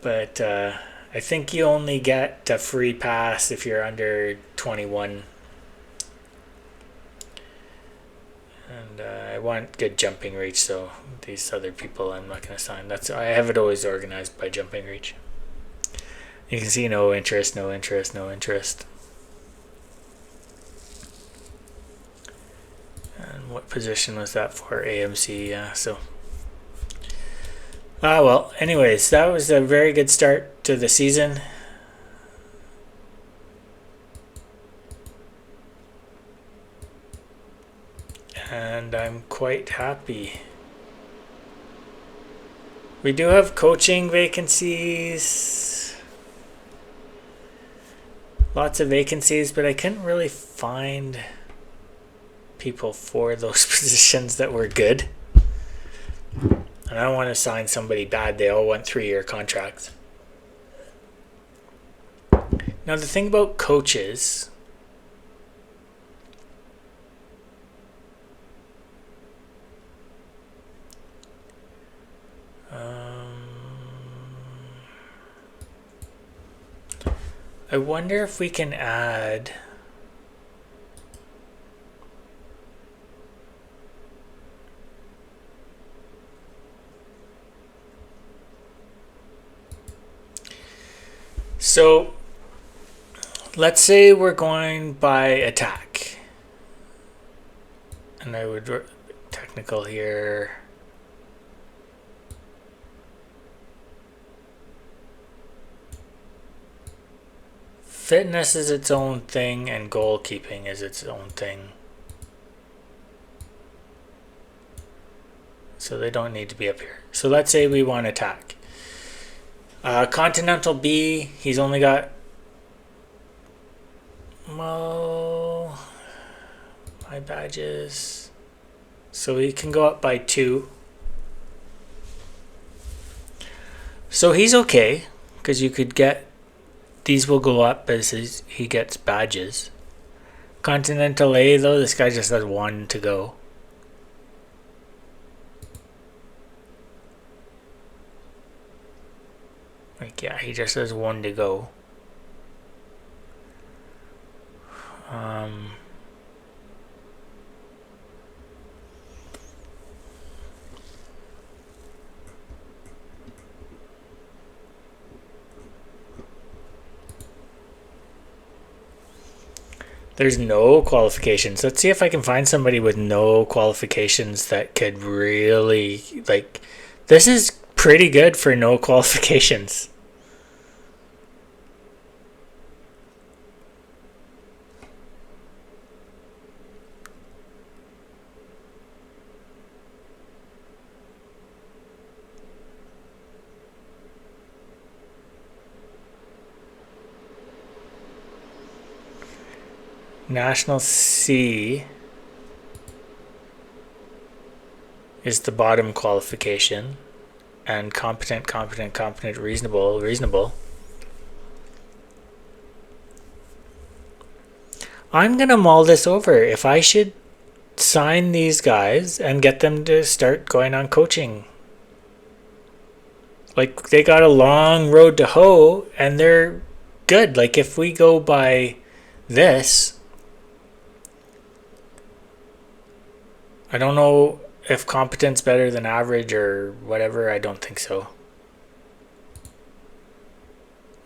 A: But I think you only get a free pass if you're under 21. And I want good jumping reach, so these other people I'm not going to sign. I have it always organized by jumping reach. You can see no interest. And what position was that for? AMC, yeah, so. Well, anyways, that was a very good start to the season. And I'm quite happy. We do have coaching vacancies. Lots of vacancies, but I couldn't really find people for those positions that were good. And I don't want to sign somebody bad. They all want 3-year contracts. Now the thing about coaches, I wonder if we can add so let's say we're going by attack, and I would technical here. Fitness is its own thing, and goalkeeping is its own thing. So they don't need to be up here. So let's say we want attack. Continental B, he's only got, well, my badges. So he can go up by 2. So he's okay, because you could get, these will go up as he gets badges. Continental A though, this guy just has 1 to go. Like, yeah, he just has 1 to go. There's no qualifications. Let's see if I can find somebody with no qualifications that could really, like, this is pretty good for no qualifications. National C is the bottom qualification, and competent, reasonable. I'm gonna mull this over if I should sign these guys and get them to start going on coaching. Like, they got a long road to hoe and they're good. Like, if we go by this, I don't know if competent's better than average or whatever. I don't think so.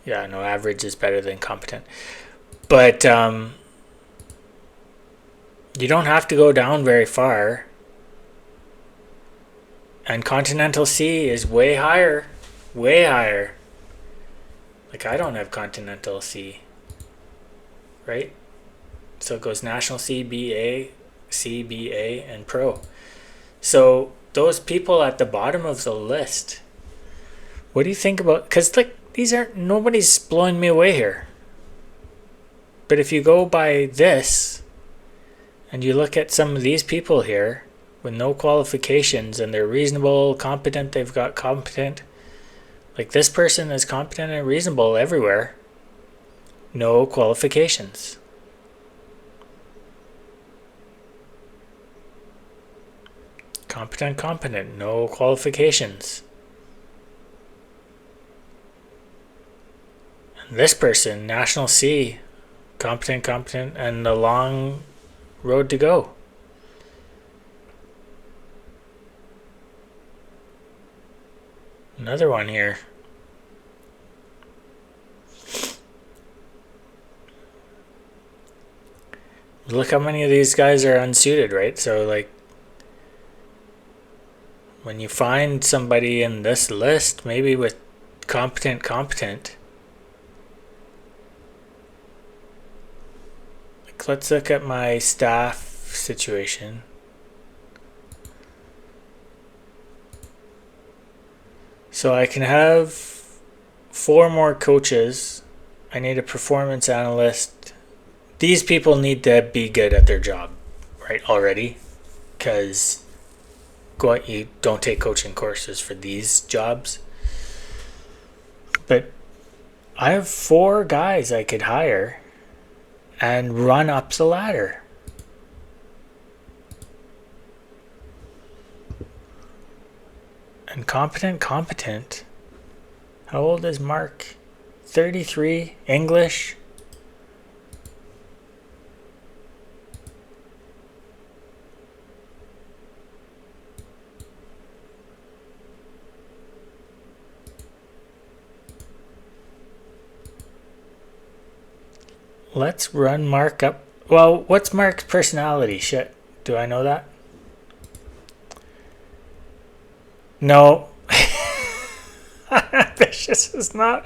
A: Yeah, no, average is better than competent. But you don't have to go down very far. And Continental C is way higher. Way higher. Like, I don't have Continental C. Right? So it goes National C, BA, CBA, and Pro. So those people at the bottom of the list, what do you think about, because like these aren't, nobody's blowing me away here. But if you go by this and you look at some of these people here with no qualifications and they're reasonable, competent, they've got competent, like this person is competent and reasonable everywhere, no qualifications. Competent, no qualifications. And this person, National C, competent, and a long road to go. Another one here. Look how many of these guys are unsuited, right? So like, when you find somebody in this list, maybe with competent, like, let's look at my staff situation. So I can have 4 more coaches. I need a performance analyst. These people need to be good at their job, right, already. Because you don't take coaching courses for these jobs. But I have 4 guys I could hire and run up the ladder. And competent. How old is Mark? 33, English. Let's run Mark up. Well, what's Mark's personality? Shit. Do I know that? No. Ambitious is not.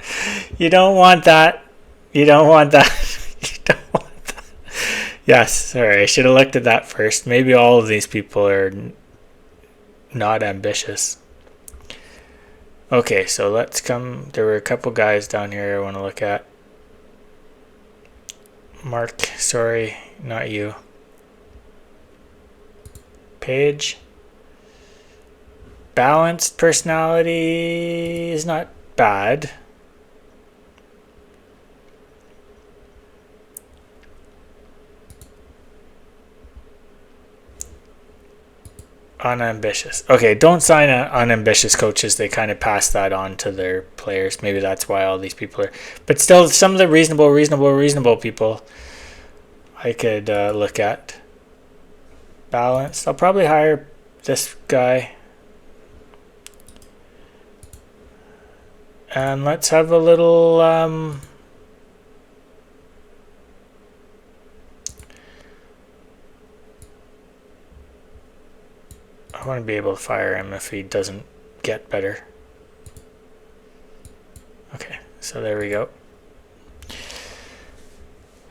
A: You don't want that. You don't want that. You don't want that. Yes, sorry. I should have looked at that first. Maybe all of these people are not ambitious. Okay, so let's come. There were a couple guys down here I want to look at. Mark, sorry, not you. Paige. Balanced personality is not bad. Unambitious. Okay, don't sign unambitious coaches. They kind of pass that on to their players. Maybe that's why all these people are. But still, some of the reasonable people I could look at. Balanced. I'll probably hire this guy. And let's have a little... I want to be able to fire him if he doesn't get better. Okay, so there we go.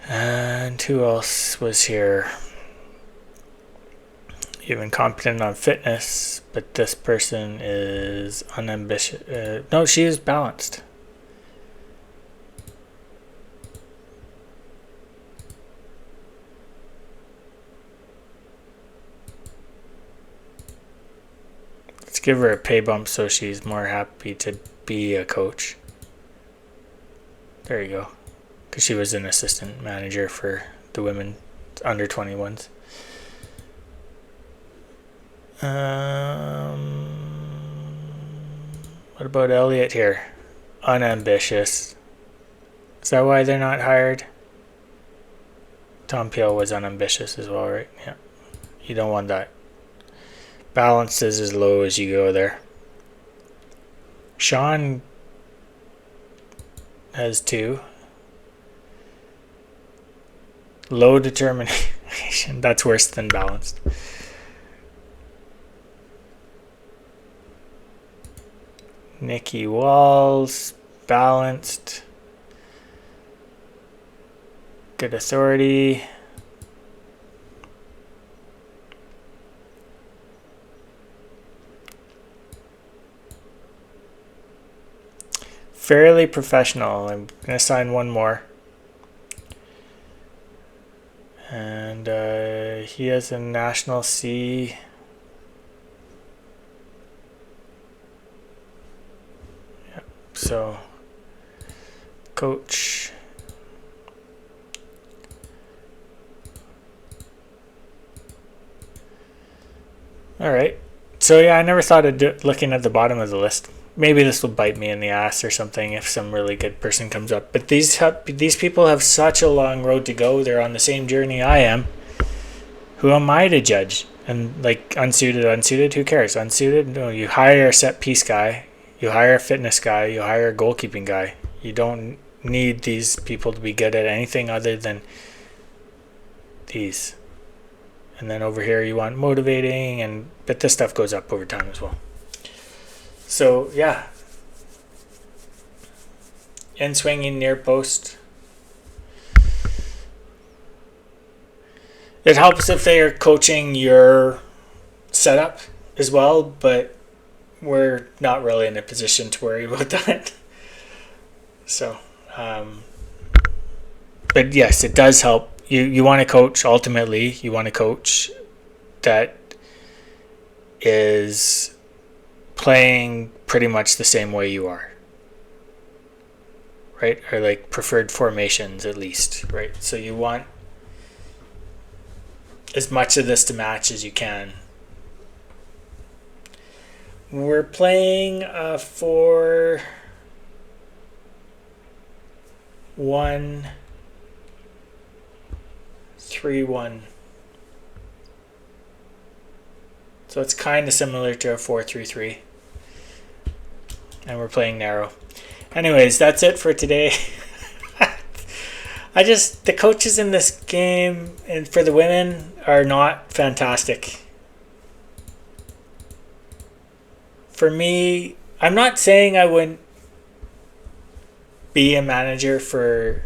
A: And who else was here? Even competent on fitness, but this person is unambitious. No, she is balanced. Let's give her a pay bump so she's more happy to be a coach. There you go. Because she was an assistant manager for the women under 21s. What about Elliot here? Unambitious. Is that why they're not hired? Tom Peel was unambitious as well, right? Yeah. You don't want that. Balance is as low as you go there. Sean has 2. Low determination. That's worse than balanced. Nikki Walls, balanced. Good authority. Fairly professional. I'm going to assign one more. And he has a National C. Yep. So, coach. All right. So yeah, I never thought of looking at the bottom of the list. Maybe this will bite me in the ass or something if some really good person comes up. But these people have such a long road to go. They're on the same journey I am. Who am I to judge? And like unsuited, who cares? Unsuited? No, you hire a set piece guy. You hire a fitness guy. You hire a goalkeeping guy. You don't need these people to be good at anything other than these. And then over here you want motivating, but this stuff goes up over time as well. So yeah, in swinging near post. It helps if they are coaching your setup as well, but we're not really in a position to worry about that. So, but yes, it does help. You want to coach, ultimately, you want to coach that is playing pretty much the same way you are. Right? Or like preferred formations at least, right? So you want as much of this to match as you can. We're playing 4-1-3-1. So it's kind of similar to a 4-3-3. And we're playing narrow. Anyways, that's it for today. The coaches in this game and for the women are not fantastic. For me, I'm not saying I wouldn't be a manager for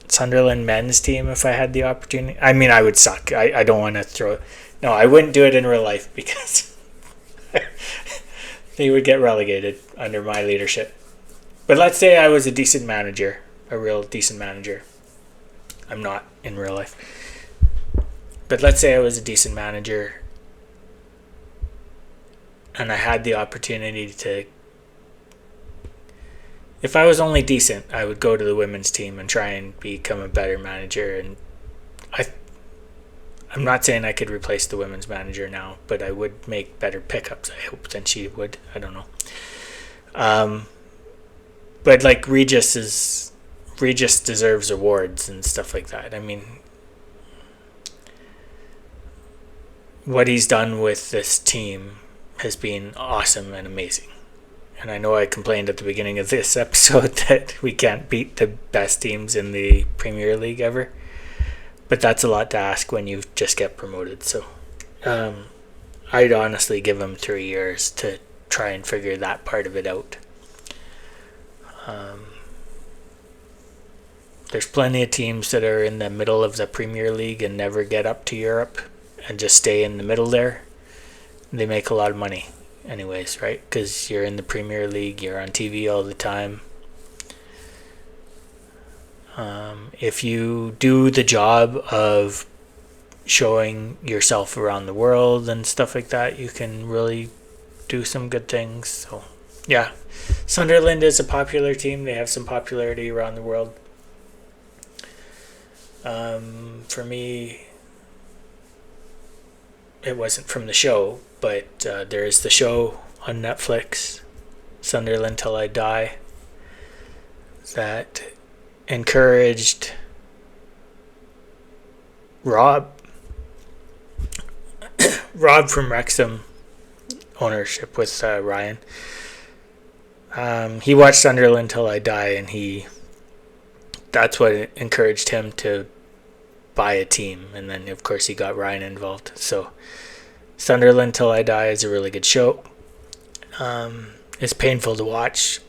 A: Sunderland men's team if I had the opportunity. I mean, I would suck. I don't want to throw it. No, I wouldn't do it in real life because they would get relegated under my leadership. But let's say I was a decent manager, a real decent manager. I'm not in real life. But let's say I was a decent manager and I had the opportunity to... If I was only decent, I would go to the women's team and try and become a better manager. And I'm not saying I could replace the women's manager now, but I would make better pickups, I hope, than she would. I don't know. But like Regis deserves awards and stuff like that. I mean, what he's done with this team has been awesome and amazing. And I know I complained at the beginning of this episode that we can't beat the best teams in the Premier League ever. But that's a lot to ask when you just get promoted. So I'd honestly give him 3 years to try and figure that part of it out. There's plenty of teams that are in the middle of the Premier League and never get up to Europe and just stay in the middle there. They make a lot of money anyways, right? Because you're in the Premier League, you're on TV all the time. If you do the job of showing yourself around the world and stuff like that, you can really do some good things. So, yeah. Sunderland is a popular team. They have some popularity around the world. For me, it wasn't from the show, but there is the show on Netflix, Sunderland Till I Die, that encouraged Rob from Wrexham ownership with Ryan. He watched Sunderland Till I Die, and that's what encouraged him to buy a team. And then, of course, he got Ryan involved. So Sunderland Till I Die is a really good show. It's painful to watch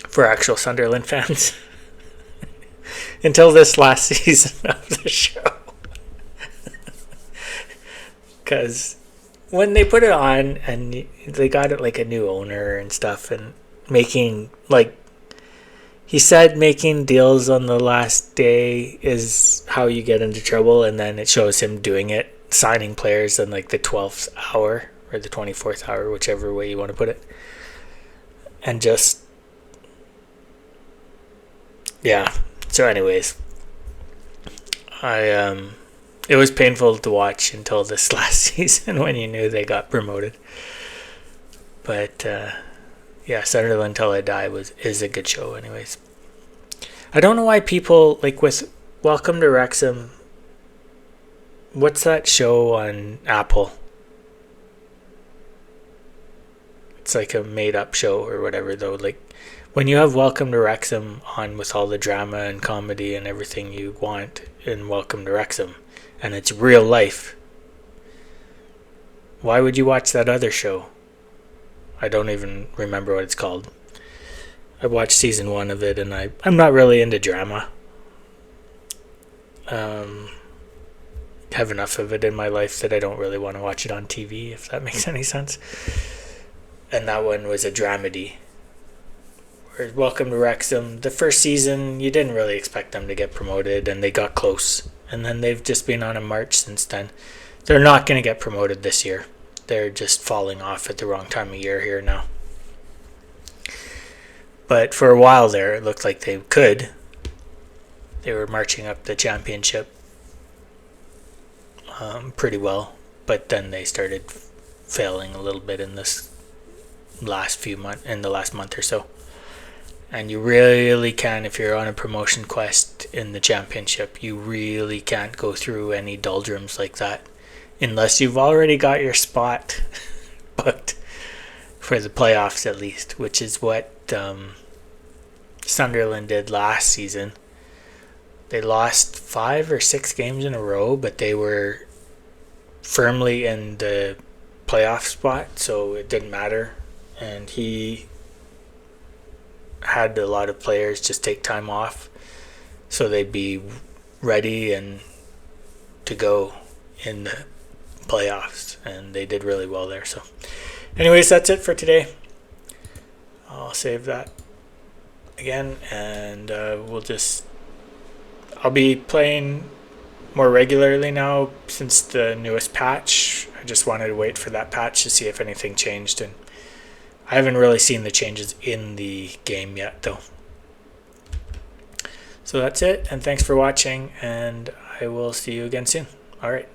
A: for actual Sunderland fans until this last season of the show. Because when they put it on and they got it like a new owner and stuff, and making, like he said, making deals on the last day is how you get into trouble, and then it shows him doing it, signing players in like the 12th hour or the 24th hour, whichever way you want to put it. And just, yeah. So anyways, it was painful to watch until this last season when you knew they got promoted. But yeah, Sunderland Till I Die is a good show anyways. I don't know why people, like with Welcome to Wrexham, what's that show on Apple? It's like a made up show or whatever though. Like when you have Welcome to Wrexham on with all the drama and comedy and everything you want in Welcome to Wrexham, and it's real life, why would you watch that other show? I don't even remember what it's called. I watched season 1 of it, and I'm not really into drama. have enough of it in my life that I don't really want to watch it on TV, if that makes any sense. And that one was a dramedy. Whereas Welcome to Wrexham, the first season, you didn't really expect them to get promoted, and they got close. And then they've just been on a march since then. They're not going to get promoted this year. They're just falling off at the wrong time of year here now. But for a while there, it looked like they could. They were marching up the championship pretty well, but then they started failing a little bit in this last month or so. And you really can, if you're on a promotion quest in the championship, you really can't go through any doldrums like that unless you've already got your spot booked for the playoffs, at least, which is what Sunderland did last season. They lost 5 or 6 games in a row, but they were firmly in the playoff spot, so it didn't matter. And he had a lot of players just take time off so they'd be ready and to go in the playoffs, and they did really well there. So anyways, that's it for today. I'll save that again, and I'll be playing more regularly now since the newest patch. I just wanted to wait for that patch to see if anything changed, and I haven't really seen the changes in the game yet, though. So that's it, and thanks for watching, and I will see you again soon. All right.